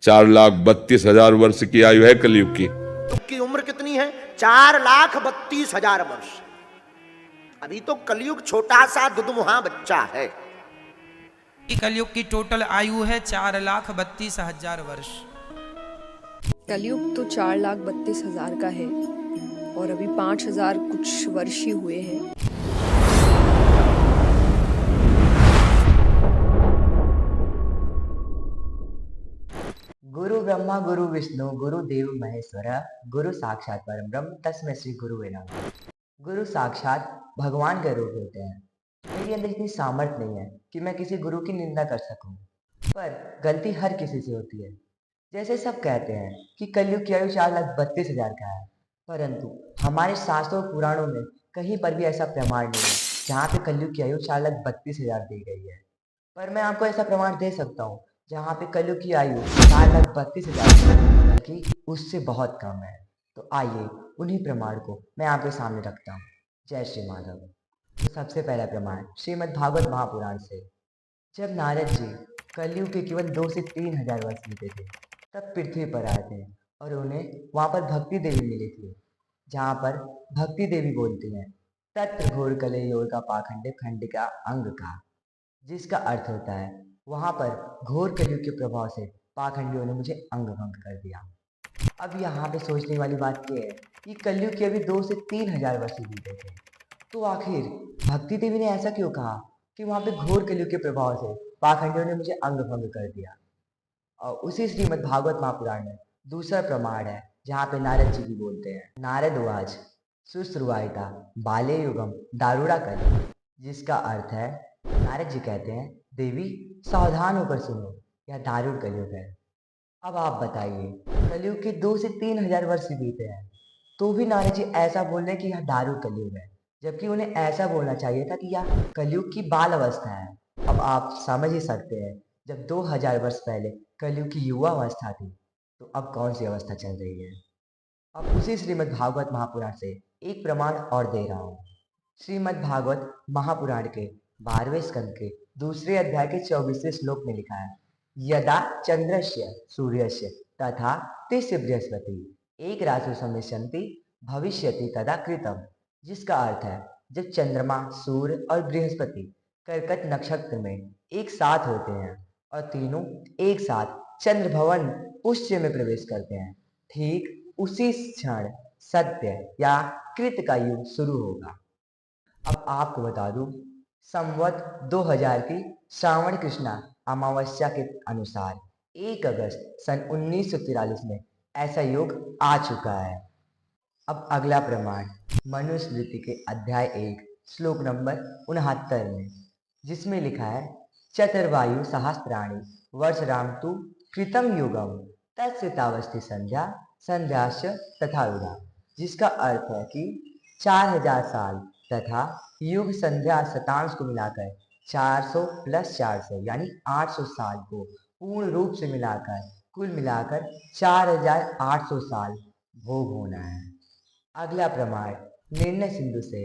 4,32,000 वर्ष की आयु है कलयुग की। युग की उम्र कितनी है? 4,32,000 वर्ष। अभी तो कलयुग छोटा सा दुधमुहा बच्चा है। कलयुग की टोटल आयु है 4,32,000 वर्ष। कलयुग तो 4,32,000 का है और अभी 5,000 कुछ वर्ष ही हुए हैं। गुरु ब्रह्मा गुरु विष्णु गुरु देव महेश्वर गुरु साक्षात परम ब्रह्म तस्मै श्री गुरुवे नमः। गुरु साक्षात भगवान के रूप होते हैं। मेरे अंदर इतनी सामर्थ्य नहीं है कि मैं किसी गुरु की निंदा कर सकूं, पर गलती हर किसी से होती है। जैसे सब कहते हैं कि कलयुग की आयु 4,32,000 का है, परंतु हमारे शास्त्रों और पुराणों में कहीं पर भी ऐसा प्रमाण नहीं है जहाँ पे कलयुग की आयु 4,32,000 दी गई है। पर मैं आपको ऐसा प्रमाण दे सकता हूँ जहाँ पे कलयुग की आयु 4,32,000 बल्कि उससे बहुत कम है। तो आइए उन्हीं प्रमाण को मैं आपके सामने रखता हूँ। जय श्री माधव। तो सबसे पहला प्रमाण श्रीमद् भागवत महापुराण से। जब नारद जी कलयुग के केवल 2 से 3,000 वर्ष बीते थे, तब पृथ्वी पर आए थे और उन्हें वहां पर भक्ति देवी मिली थी, जहां पर भक्ति देवी बोलती हैं, तत्र घोर कले योग का पाखंड खंड का अंग का, जिसका अर्थ होता है वहां पर घोर कलयुग के प्रभाव से पाखंडियों ने मुझे अंग भंग कर दिया। अब यहाँ पे सोचने वाली बात यह है कि कलयुग के अभी 2 से 3,000 वर्ष बीते थे, तो आखिर भक्ति देवी ने ऐसा क्यों कहा कि वहां पे घोर कलयुग के प्रभाव से पाखंडियों ने मुझे अंग भंग कर दिया। और उसी श्रीमद् भागवत महापुराण में दूसरा प्रमाण है जहाँ पे नारद जी भी बोलते हैं, नारद उवाच सुश्रुवाइता बाले युगम दारुड़ा कल, जिसका अर्थ है, नारद जी कहते हैं, देवी सावधान होकर सुनो, यह दारुण कलयुग है। अब आप बताइए, कलयुग के 2 से 3,000 वर्ष बीते हैं, तो भी नारद जी ऐसा बोल रहे हैं कि यह दारुण कलयुग है, जबकि उन्हें ऐसा बोलना चाहिए था कि यह कलयुग की बाल अवस्था है। अब आप समझ ही सकते हैं, जब 2,000 वर्ष पहले कलयुग की युवा अवस्था थी, तो अब कौन सी अवस्था चल रही है। अब उसी श्रीमद् भागवत महापुराण से एक प्रमाण और दे रहा हूँ। श्रीमद् भागवत महापुराण के 12वें स्कंद के दूसरे अध्याय के 24वें श्लोक में लिखा है, यदा चंद्रस्य सूर्यस्य तथा तिस्य बृहस्पति एक राशि समिष्यन्ति भविष्यति तदा कृतम, जिसका अर्थ है, जब चंद्रमा सूर्य और बृहस्पति कर्कट नक्षत्र में एक साथ होते हैं और तीनों एक साथ चंद्र भवन पुष्य में प्रवेश करते हैं, ठीक उसी क्षण सत्य या कृत का युग शुरू होगा। अब आपको बता दूं, संवत 2000 की श्रावण कृष्णा अमावस्या के अनुसार 1 अगस्त सन 1943 में ऐसा युग आ चुका है। अब अगला प्रमाण मनुस्मृति के अध्याय 1 श्लोक नंबर 69 में, जिसमें लिखा है, चतुर्वायु सहस्त्राणि वर्षराम तु कृतम युगम तत्सितावस्थि संध्या संध्याश्च तथा युगा, जिसका अर्थ है कि 4,000 साल तथा युग संध्या शतांश को मिलाकर 400 प्लस 400 यानी 800 साल को पूर्ण रूप से मिलाकर कुल मिलाकर 4,800 साल भोग होना है। अगला प्रमाण निर्णय सिंधु से।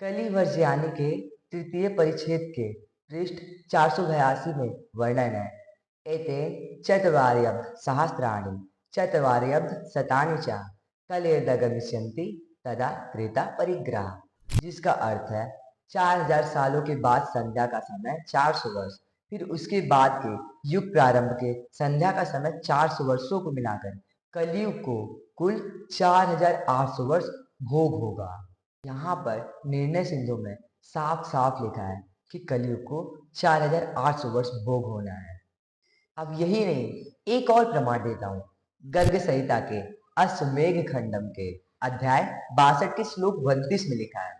कलि वर्ज्यानि के तृतीय परिच्छेद के पृष्ठ 482 में वर्णन है, एते चत्वार्यब्ध सहस्त्राणि चत्वार्यब्ध शतानि च कलेर्दगमिष्यन्ति तदा त्रेता परिग्रह, जिसका अर्थ है, 4,000 सालों के बाद संध्या का समय 400 वर्ष, फिर उसके बाद के युग प्रारंभ के संध्या का समय 400 वर्षों को मिलाकर कलयुग को कुल 4,800 वर्ष भोग होगा। यहाँ पर निर्णय सिंधु में साफ साफ लिखा है कि कलयुग को 4,800 वर्ष भोग होना है। अब यही नहीं, एक और प्रमाण देता हूँ। गर्ग संहिता के अश्वमेघ खंडम के अध्याय 62 के श्लोक 32 में लिखा है,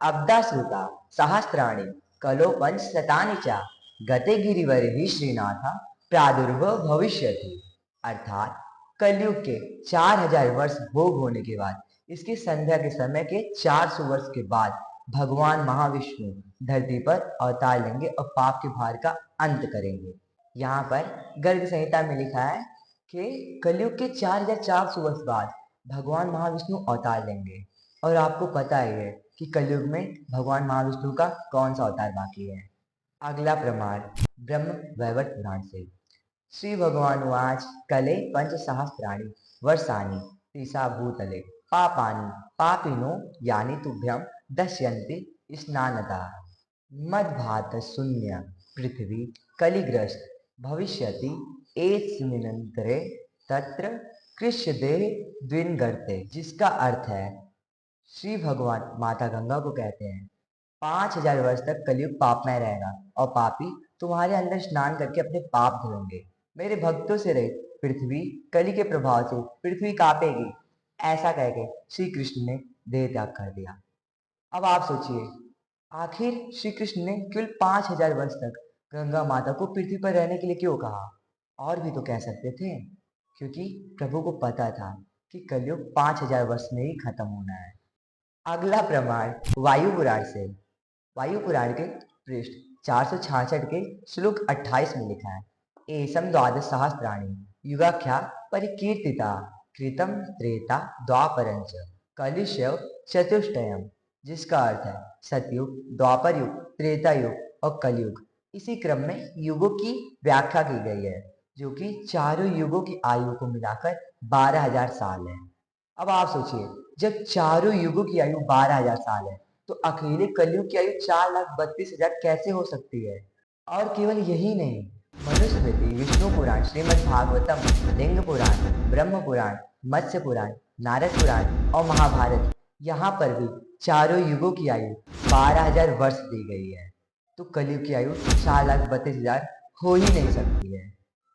अब्दा श्रुता सहस्त्राणि कलो पंच शतानि च गते गिरिवरे श्रीनाथ प्रादुर्भव भविष्यति, अर्थात कलयुग के 4,000 वर्ष भोग होने के बाद इसकी संध्या के समय के 400 वर्ष के बाद भगवान महाविष्णु धरती पर अवतार लेंगे और पाप के भार का अंत करेंगे। यहाँ पर गर्ग संहिता में लिखा है कि कलयुग के 4,400 वर्ष बाद भगवान महाविष्णु अवतार लेंगे, और आपको पता ही है कि कलयुग में भगवान महाविष्णु का कौन सा अवतार बाकी है। अगला प्रमाण ब्रह्म वैवर्त पुराण से। श्री भगवान उवाच कले पंचसहस्राणि वर्षाणि तीसा भूतले पापानि पापिनो यानि तुभ्यं दश्यन्ति स्नानदा मद्भात शून्य पृथ्वी कलिग्रस्त भविष्यति एस्मिनन्तरे तत्र कृष्यदेह द्विनगर्ते, जिसका अर्थ है श्री भगवान माता गंगा को कहते हैं 5000 वर्ष तक कलयुग पापमय रहेगा और पापी तुम्हारे अंदर स्नान करके अपने पाप धोएंगे। मेरे भक्तों से रहित पृथ्वी कली के प्रभाव से पृथ्वी कांपेगी। ऐसा कहकर श्री कृष्ण ने देह त्याग कर दिया। अब आप सोचिए, आखिर श्री कृष्ण ने केवल 5000 वर्ष तक गंगा माता को पृथ्वी पर रहने के लिए क्यों कहा? और भी तो कह सकते थे, क्योंकि प्रभु को पता था कि कलयुग 5000 वर्ष में ही खत्म होना है। अगला प्रमाण वायु पुराण से। वायु पुराण के पृष्ठ 466 के श्लोक 28 में लिखा है एसम द्वादश सहस्त्राणि युगाख्या परिकीर्तिता कृतम त्रेता द्वापरंच कलिशव चतुष्टयम, जिसका अर्थ है सतयुग, द्वापर युग, त्रेता युग और कलयुग। इसी क्रम में युगों की व्याख्या की गई है, जो कि चारों युगों की आयु को मिलाकर 12,000 साल है। अब आप सोचिए, जब चारों युगों की आयु 12,000 साल है तो अकेले कलयुग की आयु 4,32,000 कैसे हो सकती है? और केवल यही नहीं, मनुस्मृति, विष्णु पुराण, श्रीमद् भागवतम, लिंग पुराण, ब्रह्म पुराण, मत्स्य पुराण, नारद पुराण और महाभारत, यहाँ पर भी चारों युगों की आयु 12,000 वर्ष दी गई है। तो कलयुग की आयु 4,32,000 हो ही नहीं सकती है।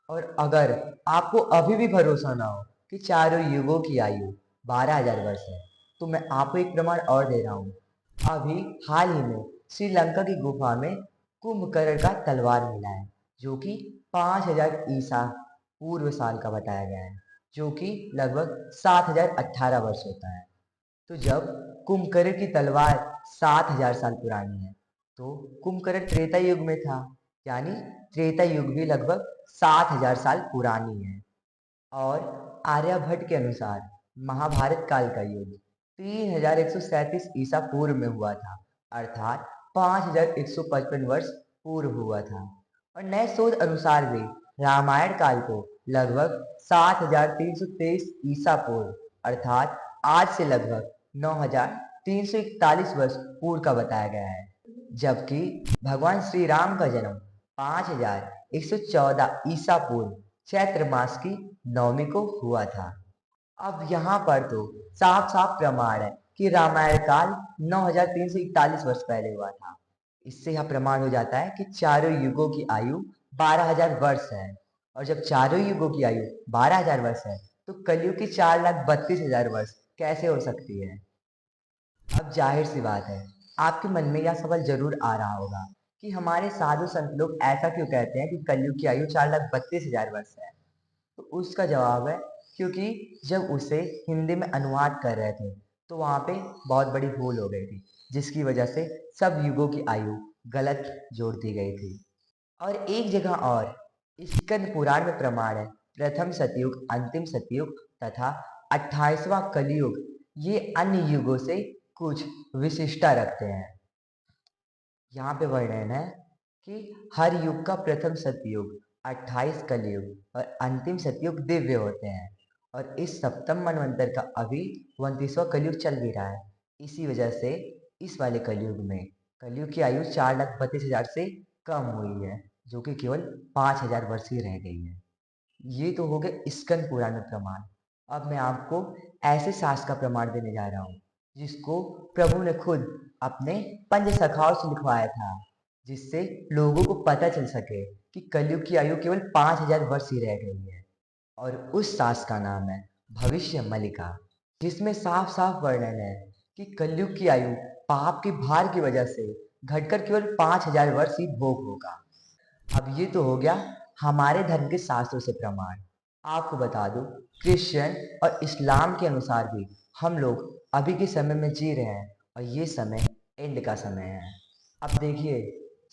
और अगर आपको अभी भी भरोसा ना हो कि चारों युगों की आयु 12,000 वर्ष है, तो मैं आपको एक प्रमाण और दे रहा हूँ। अभी हाल ही में श्रीलंका की गुफा में कुंभकर्ण का तलवार मिला है, जो कि 5,000 ईसा पूर्व साल का बताया गया है, जो कि लगभग 7,018 वर्ष होता है। तो जब कुंभकर्ण की तलवार 7,000 साल पुरानी है, तो कुंभकर्ण त्रेता युग में था, यानी त्रेता युग भी लगभग 7,000 साल पुरानी है। और आर्यभट्ट के अनुसार महाभारत काल का युग 3,137 ईसा पूर्व में हुआ था, अर्थात 5,155 वर्ष पूर्व हुआ था। और नए शोध अनुसार भी रामायण काल को लगभग 7,323 ईसा पूर्व, अर्थात आज से लगभग 9,341 वर्ष पूर्व का बताया गया है। जबकि भगवान श्री राम का जन्म 5,114 ईसा पूर्व चैत्र मास की नवमी को हुआ था। अब यहाँ पर तो साफ साफ प्रमाण है कि रामायण काल 9,341 वर्ष पहले हुआ था। इससे यह प्रमाण हो जाता है कि चारों युगों की आयु 12,000 वर्ष है। और जब चारों युगों की आयु 12,000 वर्ष है, तो कलयुग की 4,32,000 वर्ष कैसे हो सकती है? अब जाहिर सी बात है, आपके मन में यह सवाल जरूर आ रहा होगा कि हमारे साधु संत लोग ऐसा क्यों कहते हैं कि कलयुग की आयु 4,32,000 वर्ष है। तो उसका जवाब है, क्योंकि जब उसे हिंदी में अनुवाद कर रहे थे तो वहाँ पे बहुत बड़ी भूल हो गई थी, जिसकी वजह से सब युगों की आयु गलत जोड़ दी गई थी। और एक जगह और स्कंद पुराण में प्रमाण है प्रथम सतयुग, अंतिम सतयुग तथा 28वां कलयुग, ये अन्य युगों से कुछ विशिष्टता रखते हैं। यहाँ पे वर्णन है कि हर युग का प्रथम सतयुग, 28 कलयुग और अंतिम सतयुग दिव्य होते हैं। और इस सप्तम मनवंतर का अभी 29वां कलयुग चल भी रहा है। इसी वजह से इस वाले कलयुग में कलयुग की आयु 4,32,000 से कम हुई है, जो कि केवल 5,000 वर्ष ही रह गई है। ये तो हो गए स्कंद पुराण में प्रमाण। अब मैं आपको ऐसे शास्त्र का प्रमाण देने जा रहा हूँ जिसको प्रभु ने खुद अपने पंच सखाओं से लिखवाया था, जिससे लोगों को पता चल सके कि कलयुग की आयु केवल 5,000 वर्ष ही रह गई है। और उस शास्त्र का नाम है भविष्य मलिका, जिसमें साफ साफ वर्णन है कि कलयुग की आयु पाप के भार की वजह से घटकर केवल 5,000 वर्ष ही भोग होगा। अब ये तो हो गया हमारे धर्म के शास्त्रों से प्रमाण। आपको बता दूं, क्रिश्चियन और इस्लाम के अनुसार भी हम लोग अभी के समय में जी रहे हैं और ये समय एंड का समय है। अब देखिए,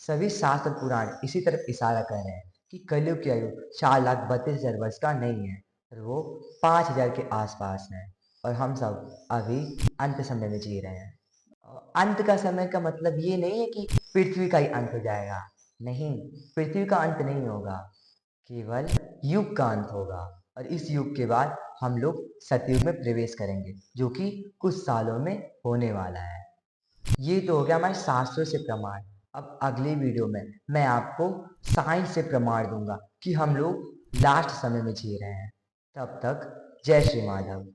सभी शास्त्र पुराण इसी तरफ इशारा कर रहे हैं कि कलयुग की आयु 4,32,000 वर्ष का नहीं है, और वो 5,000 के आसपास है। और हम सब अभी अंत समय में जी रहे हैं। अंत का समय का मतलब ये नहीं है कि पृथ्वी का ही अंत हो जाएगा। नहीं, पृथ्वी का अंत नहीं होगा, केवल युग का अंत होगा और इस युग के बाद हम लोग सतयुग में प्रवेश करेंगे, जो कि कुछ सालों में होने वाला है। ये तो हो गया हमारे शास्त्रों से प्रमाण। अब अगले वीडियो में मैं आपको साइंस से प्रमाण दूंगा कि हम लोग लास्ट समय में जी रहे हैं। तब तक जय श्री माधव।